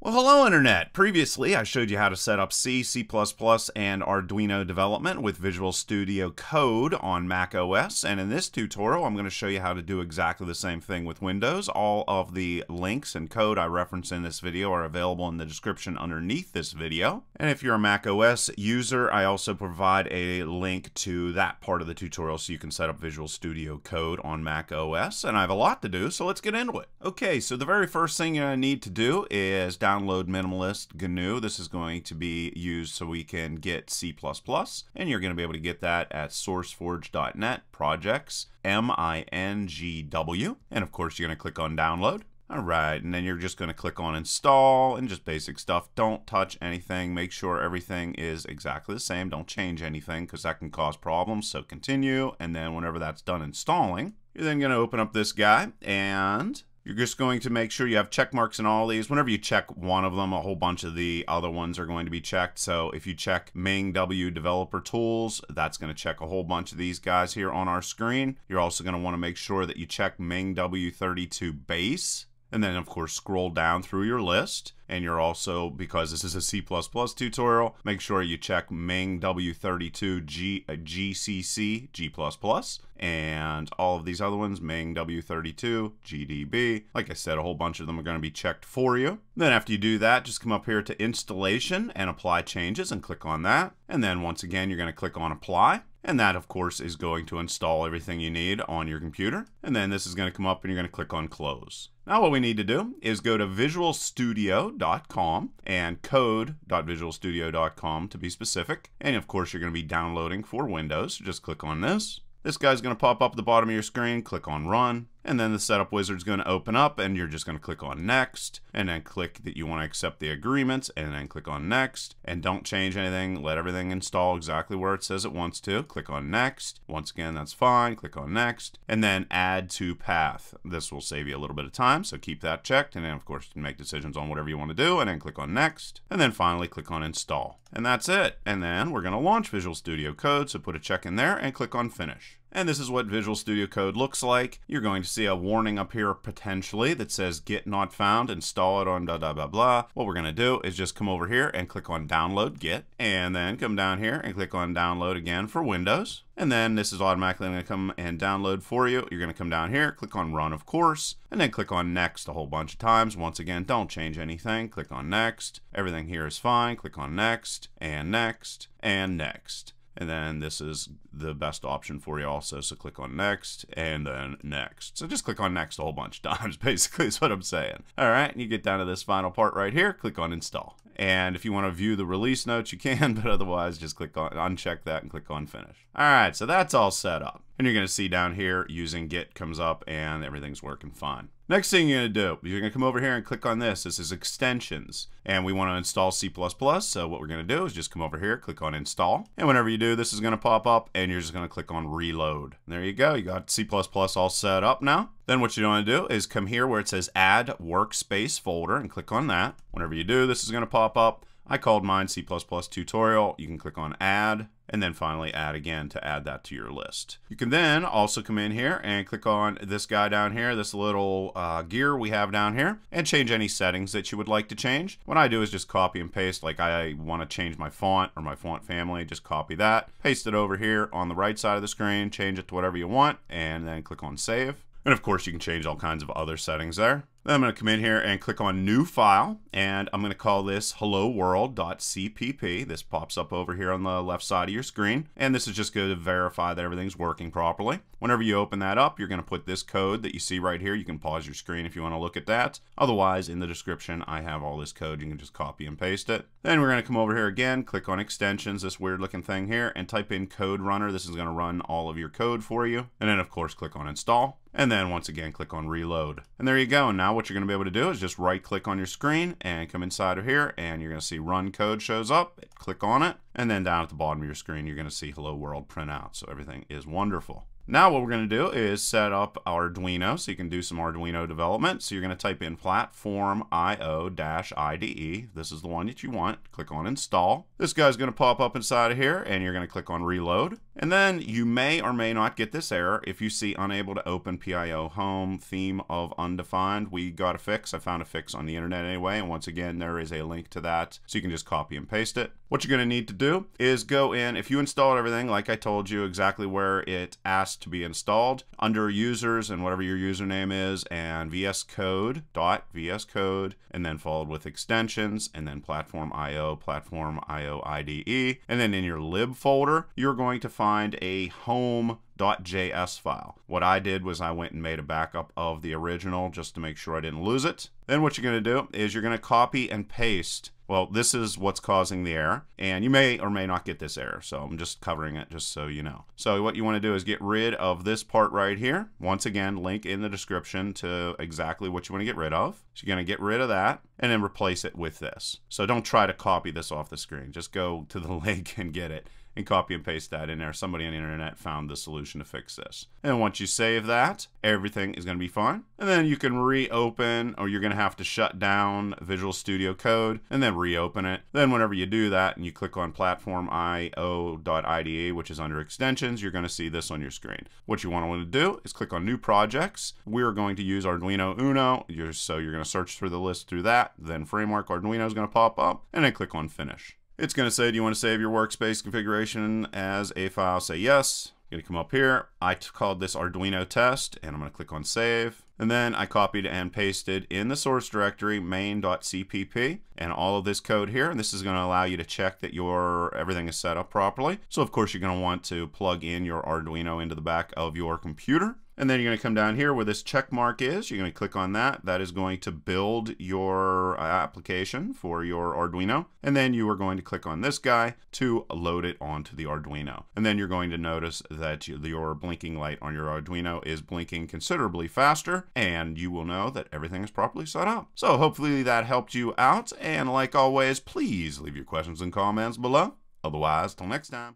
Well, hello Internet! Previously, I showed you how to set up C, C++, and Arduino development with Visual Studio Code on Mac OS, and in this tutorial, I'm going to show you how to do exactly the same thing with Windows. All of the links and code I reference in this video are available in the description underneath this video. And if you're a Mac OS user, I also provide a link to that part of the tutorial so you can set up Visual Studio Code on Mac OS, and I have a lot to do, so let's get into it. Okay, so the very first thing you need to do is download Minimalist Canoe. This is going to be used so we can get C++, and you're going to be able to get that at sourceforge.net, projects, MINGW, and of course you're going to click on download. Alright, and then you're just going to click on install and just basic stuff. Don't touch anything. Make sure everything is exactly the same. Don't change anything because that can cause problems. So continue, and then whenever that's done installing, you're then going to open up this guy, and you're just going to make sure you have check marks in all these. Whenever you check one of them, a whole bunch of the other ones are going to be checked. So if you check MingW Developer Tools, that's going to check a whole bunch of these guys here on our screen. You're also going to want to make sure that you check MingW32 Base. And then, of course, scroll down through your list. And you're also, because this is a C++ tutorial, make sure you check MingW32 GCC, G++, and all of these other ones, MingW32 GDB. Like I said, a whole bunch of them are going to be checked for you. Then after you do that, just come up here to Installation and Apply Changes and click on that. And then once again, you're going to click on Apply. And that, of course, is going to install everything you need on your computer. And then this is going to come up and you're going to click on Close. Now what we need to do is go to visualstudio.com and code.visualstudio.com to be specific. And of course, you're going to be downloading for Windows. So just click on this. This guy's going to pop up at the bottom of your screen. Click on Run. And then the setup wizard is going to open up and you're just going to click on Next, and then click that you want to accept the agreements, and then click on Next, and don't change anything. Let everything install exactly where it says it wants to. Click on Next. Once again, that's fine. Click on Next, and then Add to Path. This will save you a little bit of time, so keep that checked, and then of course you can make decisions on whatever you want to do, and then click on Next, and then finally click on Install. And that's it. And then we're going to launch Visual Studio Code, so put a check in there and click on Finish. And this is what Visual Studio Code looks like. You're going to see a warning up here potentially that says Git not found, install it on blah blah blah blah. What we're going to do is just come over here and click on Download Git, and then come down here and click on Download again for Windows. And then this is automatically going to come and download for you. You're going to come down here, click on Run, of course, and then click on Next a whole bunch of times. Once again, don't change anything. Click on Next. Everything here is fine. Click on Next, and Next, and Next. And then this is the best option for you also. So click on Next and then Next. So just click on Next a whole bunch of times, basically is what I'm saying. All right, and you get down to this final part right here, click on Install. And if you want to view the release notes, you can, but otherwise just click on, uncheck that and click on Finish. All right, so that's all set up. And you're going to see down here, using Git comes up and everything's working fine. Next thing you're going to do, you're going to come over here and click on this. This is extensions, and we want to install C++. So what we're going to do is just come over here, click on Install. And whenever you do, this is going to pop up and you're just going to click on Reload. And there you go. You got C++ all set up now. Then what you want to do is come here where it says Add Workspace Folder and click on that. Whenever you do, this is going to pop up. I called mine C++ tutorial. You can click on Add, and then finally Add again to add that to your list. You can then also come in here and click on this guy down here, this little gear we have down here, and change any settings that you would like to change. What I do is just copy and paste. Like I want to change my font or my font family, just copy that, paste it over here on the right side of the screen, change it to whatever you want, and then click on Save. And of course you can change all kinds of other settings there. Then I'm going to come in here and click on New File, and I'm going to call this helloworld.cpp. This pops up over here on the left side of your screen, and this is just going to verify that everything's working properly. Whenever you open that up, you're going to put this code that you see right here. You can pause your screen if you want to look at that. Otherwise, in the description, I have all this code. You can just copy and paste it. Then we're going to come over here again, click on Extensions, this weird looking thing here, and type in Code Runner. This is going to run all of your code for you. And then, of course, click on Install. And then once again, click on Reload. And there you go. And now what you're going to be able to do is just right click on your screen and come inside of here, and you're going to see Run Code shows up. Click on it, and then down at the bottom of your screen, you're going to see Hello World print out. So everything is wonderful. Now what we're going to do is set up Arduino so you can do some Arduino development. So you're going to type in platform IO-IDE. This is the one that you want. Click on install. This guy's going to pop up inside of here and you're going to click on reload. And then you may or may not get this error if you see unable to open PIO home theme of undefined. We got a fix. I found a fix on the internet anyway. And once again, there is a link to that. So you can just copy and paste it. What you're going to need to do is go in, if you installed everything, like I told you exactly where it asked to be installed, under users and whatever your username is, and VS Code, and then followed with extensions, and then platform IO IDE, and then in your lib folder, you're going to find a home.js file. What I did was I went and made a backup of the original just to make sure I didn't lose it. Then what you're going to do is you're going to copy and paste. Well, this is what's causing the error, and you may or may not get this error, so I'm just covering it just so you know. So what you want to do is get rid of this part right here. Once again, link in the description to exactly what you want to get rid of. So you're going to get rid of that and then replace it with this. So don't try to copy this off the screen. Just go to the link and get it and copy and paste that in there. Somebody on the internet found the solution to fix this. And once you save that, everything is going to be fine. And then you can reopen, or you're going to have to shut down Visual Studio Code and then reopen it. Then whenever you do that and you click on platform IO.IDE, which is under extensions, you're going to see this on your screen. What you want to do is click on new projects. We're going to use Arduino Uno. So you're going to search through the list through that. Then framework Arduino is going to pop up, and then click on finish. It's going to say, do you want to save your workspace configuration as a file? Say yes. I'm going to come up here. I called this Arduino test, and I'm going to click on save. And then I copied and pasted in the source directory main.cpp and all of this code here. And this is going to allow you to check that everything is set up properly. So of course you're going to want to plug in your Arduino into the back of your computer. And then you're going to come down here where this check mark is. You're going to click on that. That is going to build your application for your Arduino. And then you are going to click on this guy to load it onto the Arduino. And then you're going to notice that your blinking light on your Arduino is blinking considerably faster, and you will know that everything is properly set up. So hopefully that helped you out. And like always, please leave your questions and comments below. Otherwise, till next time.